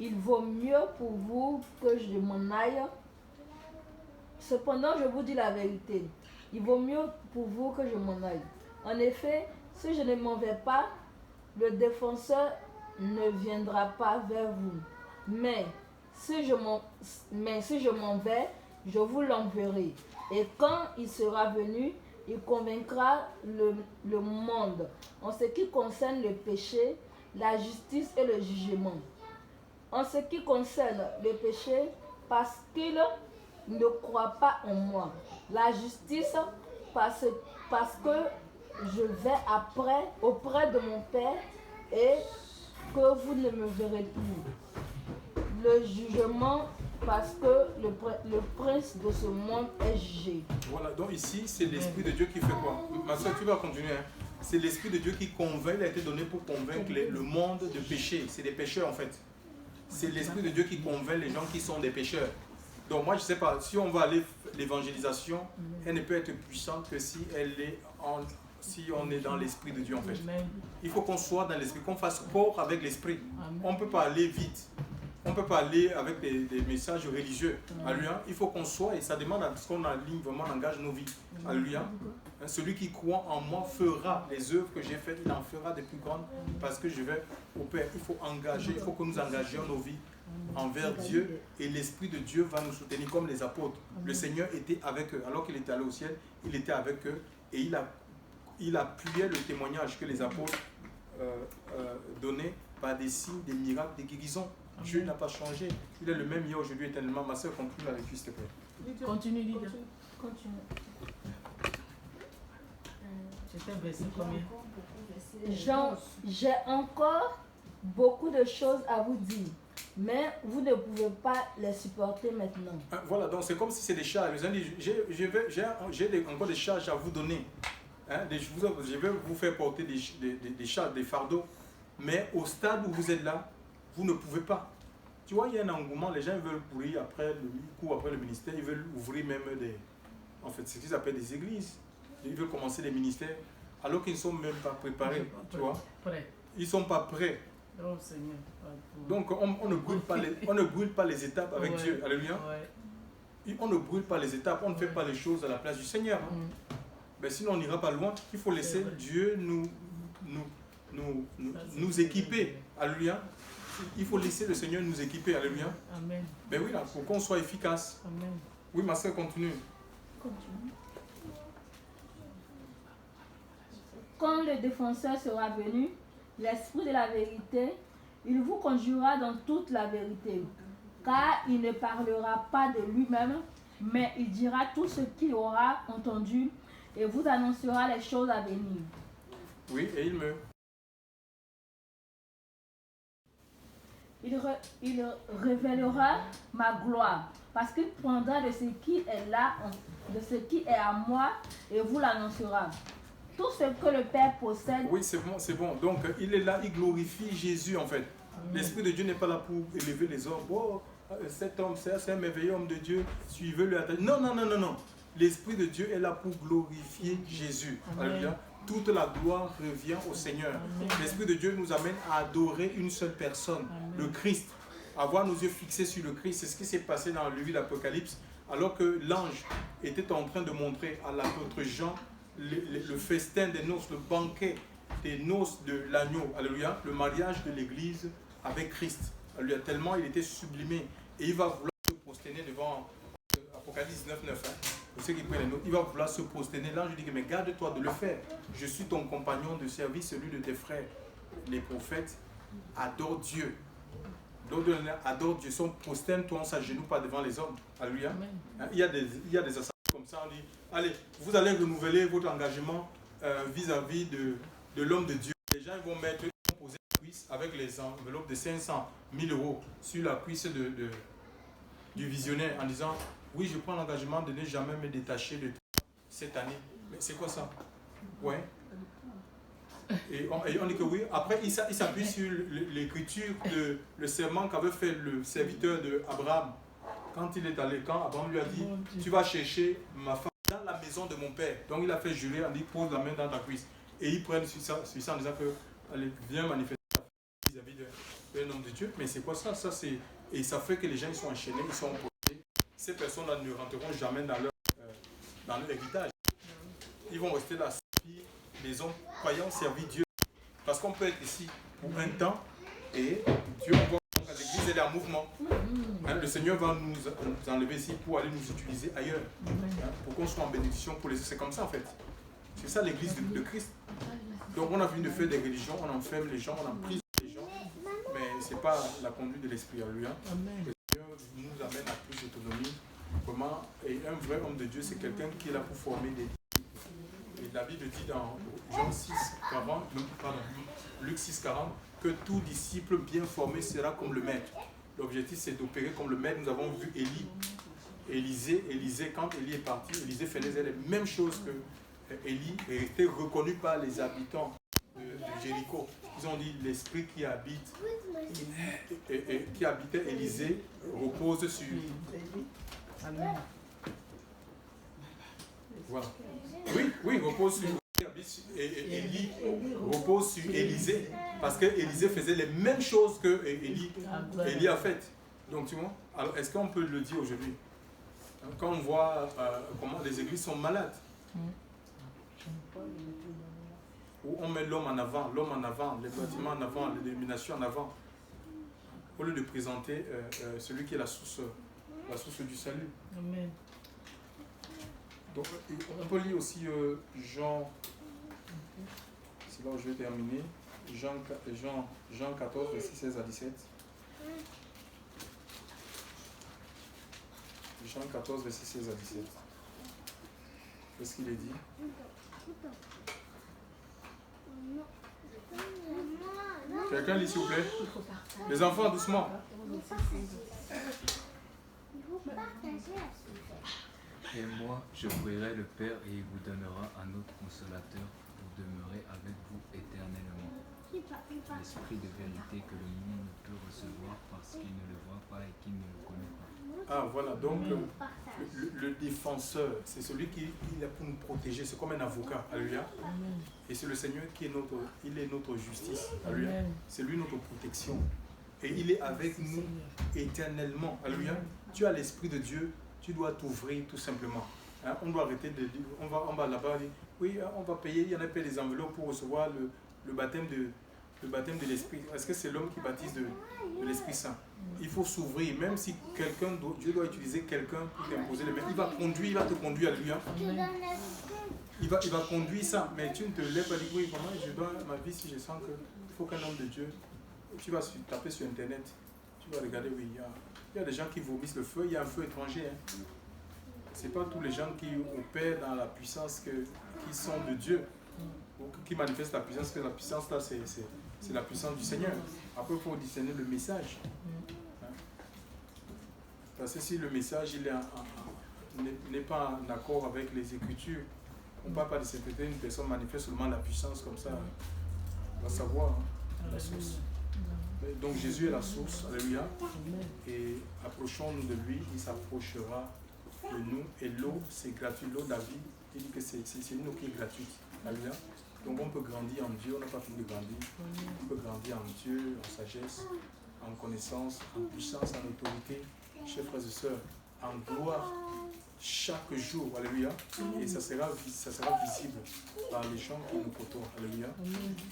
Il vaut mieux pour vous que je m'en aille. Cependant, je vous dis la vérité. Il vaut mieux pour vous que je m'en aille. En effet, si je ne m'en vais pas, le défenseur ne viendra pas vers vous. Mais si je m'en vais, je vous l'enverrai. Et quand il sera venu, il convaincra le monde en ce qui concerne le péché, la justice et le jugement. En ce qui concerne le péché, parce qu'il ne croit pas en moi. La justice, parce que je vais auprès de mon Père et que vous ne me verrez plus. Le jugement, parce que le prince de ce monde est jugé. Voilà, donc ici, c'est l'Esprit de Dieu qui fait quoi? Ma soeur, tu vas continuer. Hein? C'est l'Esprit de Dieu qui convainc, il a été donné pour convaincre le monde de péché. C'est des pécheurs en fait. C'est l'Esprit de Dieu qui convainc les gens qui sont des pécheurs. Donc moi, je ne sais pas, si on va aller l'évangélisation, elle ne peut être puissante que si on est dans l'Esprit de Dieu en fait. Amen. Il faut qu'on soit dans l'Esprit, qu'on fasse corps avec l'Esprit. Amen. On ne peut pas aller vite. On ne peut pas aller avec des messages religieux. Alléluia. Il faut qu'on soit, et ça demande à ce qu'on aligne vraiment, on engage nos vies. Alléluia. Celui qui croit en moi fera les œuvres que j'ai faites, il en fera des plus grandes parce que je vais au Père. Il faut engager, il faut que nous engagions nos vies envers Dieu et l'Esprit de Dieu va nous soutenir comme les apôtres. Le Seigneur était avec eux. Alors qu'il était allé au ciel, il était avec eux et il appuyait le témoignage que les apôtres donnaient par des signes, des miracles, des guérisons. Dieu n'a pas changé. Il est le même hier, aujourd'hui, éternellement. Ma soeur, continue avec lui, s'il te plaît. Continue, Lydia. Continue. C'était verset combien? Jean, j'ai encore beaucoup de choses à vous dire, mais vous ne pouvez pas les supporter maintenant. Voilà, donc c'est comme si c'est des charges. Ils ont dit, j'ai encore des charges à vous donner. Hein, je vais vous faire porter des charges, des fardeaux. Mais au stade où vous êtes là, vous ne pouvez pas. Tu vois, il y a un engouement, les gens veulent courir après le ministère, ils veulent ouvrir même en fait, ce qu'ils appellent des églises. Ils veulent commencer des ministères, alors qu'ils ne sont même pas préparés, tu vois. Ils ne sont pas prêts. Oh Seigneur. Donc on ne brûle pas les étapes avec Dieu. Alléluia. On ne brûle pas les étapes, on ne fait pas les choses à la place du Seigneur. Hein. Mais sinon on n'ira pas loin. Il faut laisser Dieu nous équiper. Alléluia. Il faut laisser le Seigneur nous équiper. Alléluia. Amen. Ben oui, là, pour qu'on soit efficace. Amen. Oui, ma soeur, continue. Quand le défenseur sera venu, l'Esprit de la vérité, il vous conduira dans toute la vérité, car il ne parlera pas de lui-même, mais il dira tout ce qu'il aura entendu et vous annoncera les choses à venir. Oui, et il révélera ma gloire, parce qu'il prendra de ce qui est là, de ce qui est à moi, et vous l'annoncera. Tout ce que le Père possède. Oui, c'est bon, c'est bon. Donc, il est là, il glorifie Jésus, en fait. L'Esprit de Dieu n'est pas là pour élever les hommes. Oh, cet homme, c'est un merveilleux homme de Dieu, suivez-le. Non, non, non, non, non. L'Esprit de Dieu est là pour glorifier Jésus. Alléluia. Toute la gloire revient au Seigneur. L'Esprit de Dieu nous amène à adorer une seule personne, le Christ. Avoir nos yeux fixés sur le Christ. C'est ce qui s'est passé dans le livre de l'Apocalypse, alors que l'ange était en train de montrer à l'apôtre Jean le festin des noces, le banquet des noces de l'agneau. Alléluia. Le mariage de l'Église avec Christ. Alléluia. Tellement il était sublimé. Et il va vouloir se prosterner devant Apocalypse 9.9. Pour ceux qui prennent les notes, il va vouloir se prosterner. L'ange dit, mais garde-toi de le faire. Je suis ton compagnon de service, celui de tes frères. Les prophètes adorent Dieu. Adore Dieu. Son prosterne-toi, on s'agenouille pas devant les hommes. Alléluia. Il y a des assemblées comme ça. On dit, allez, vous allez renouveler votre engagement vis-à-vis de l'homme de Dieu. Les gens ils vont poser la cuisse avec les enveloppes de 500 000 euros sur la cuisse du visionnaire en disant, oui, je prends l'engagement de ne jamais me détacher de toi cette année. Mais c'est quoi ça? Ouais. Et on dit que oui. Après, il s'appuie sur l'écriture de le serment qu'avait fait le serviteur d'Abraham. Quand il est allé, quand Abraham lui a dit, tu vas chercher ma femme dans la maison de mon père. Donc il a fait jurer, on dit, pose la main dans ta cuisse. Et ils prennent sur ça en disant que, allez, viens manifester vis-à-vis d'un homme de Dieu. Mais c'est quoi ça? Et ça fait que les gens ils sont enchaînés, ils sont opposés. Ces personnes-là ne rentreront jamais dans leur héritage. Ils vont rester là. Les hommes croyants servir Dieu. Parce qu'on peut être ici pour un temps et Dieu envoie l'église, elle est en mouvement. Le Seigneur va nous enlever ici pour aller nous utiliser ailleurs. Pour qu'on soit en bénédiction pour les autres. C'est comme ça en fait. C'est ça l'église de Christ. Donc on a fini de faire des religions, on enferme les gens, on emprisonne les gens. Mais ce n'est pas la conduite de l'Esprit à lui. Le Seigneur nous amène à plus d'autonomie. Comment, et un vrai homme de Dieu, c'est quelqu'un qui est là pour former des disciples. Et la Bible dit dans Luc 6,40 que tout disciple bien formé sera comme le maître. L'objectif c'est d'opérer comme le maître. Nous avons vu Élisée, quand Élie est parti, Élisée faisait les mêmes choses que Élie et était reconnu par les habitants de Jéricho. Ils ont dit l'esprit qui habitait Élisée repose sur Amen. Voilà. Oui, repose sur Élie repose sur Élisée parce que Élisée faisait les mêmes choses que Élie a faites. Donc tu vois, alors est-ce qu'on peut le dire aujourd'hui? Quand on voit comment les églises sont malades, où on met l'homme en avant, les bâtiments en avant, les dénominations en avant, au lieu de présenter celui qui est la source du salut. Amen. Donc, on peut lire aussi Jean, c'est là où je vais terminer, Jean 14, verset 16 à 17. Jean 14, verset 16 à 17. Qu'est-ce qu'il est dit? Quelqu'un lit s'il vous plaît? Les enfants, doucement. Et moi, je prierai le Père et il vous donnera un autre consolateur pour demeurer avec vous éternellement. L'esprit de vérité que le monde ne peut recevoir parce qu'il ne le voit pas et qu'il ne le connaît pas. Ah voilà, donc le défenseur, c'est celui qui est là pour nous protéger, c'est comme un avocat, alléluia. Et c'est le Seigneur qui est notre justice, alléluia. C'est lui notre protection. Et il est avec nous éternellement, alléluia. Tu as l'Esprit de Dieu, tu dois t'ouvrir tout simplement. Hein? On doit arrêter de dire, on va là-bas dire, oui, on va payer, il y en a payé des enveloppes pour recevoir le baptême de l'Esprit. Est-ce que c'est l'homme qui baptise de l'Esprit Saint? Il faut s'ouvrir, même si Dieu doit utiliser quelqu'un pour t'imposer les mains. Il va te conduire à lui. Hein? Il va conduire ça, mais tu ne te lèves pas et dis, oui, comment je dois ma vie si je sens qu'il faut qu'un homme de Dieu. Tu vas taper sur Internet, tu vas regarder, oui, il y a des gens qui vomissent le feu, il y a un feu étranger. Hein. Ce n'est pas tous les gens qui opèrent dans la puissance qui sont de Dieu, ou qui manifestent la puissance, que la puissance là, c'est la puissance du Seigneur. Après, il faut discerner le message. Hein. Parce que si le message n'est pas en accord avec les Écritures, on ne parle pas de cette une personne manifeste seulement la puissance comme ça. On va savoir hein, la source. Donc Jésus est la source, alléluia. Et approchons-nous de lui, il s'approchera de nous. Et l'eau, c'est gratuit. L'eau, David, il dit que c'est une eau qui est gratuite. Alléluia. Donc on peut grandir en Dieu, on n'a pas fini de grandir. On peut grandir en Dieu, en sagesse, en connaissance, en puissance, en autorité, chers frères et sœurs, en gloire, chaque jour, alléluia, et ça sera visible par les gens qui nous côtoient, alléluia,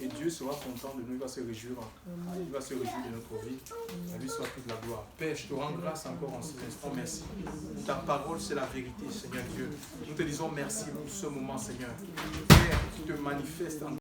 et Dieu sera content de nous, il va se réjouir de notre vie, à lui soit toute la gloire. Père, je te rends grâce encore en cet instant, merci. Ta parole, c'est la vérité, Seigneur Dieu. Nous te disons merci pour ce moment, Seigneur. Père, tu te manifestes en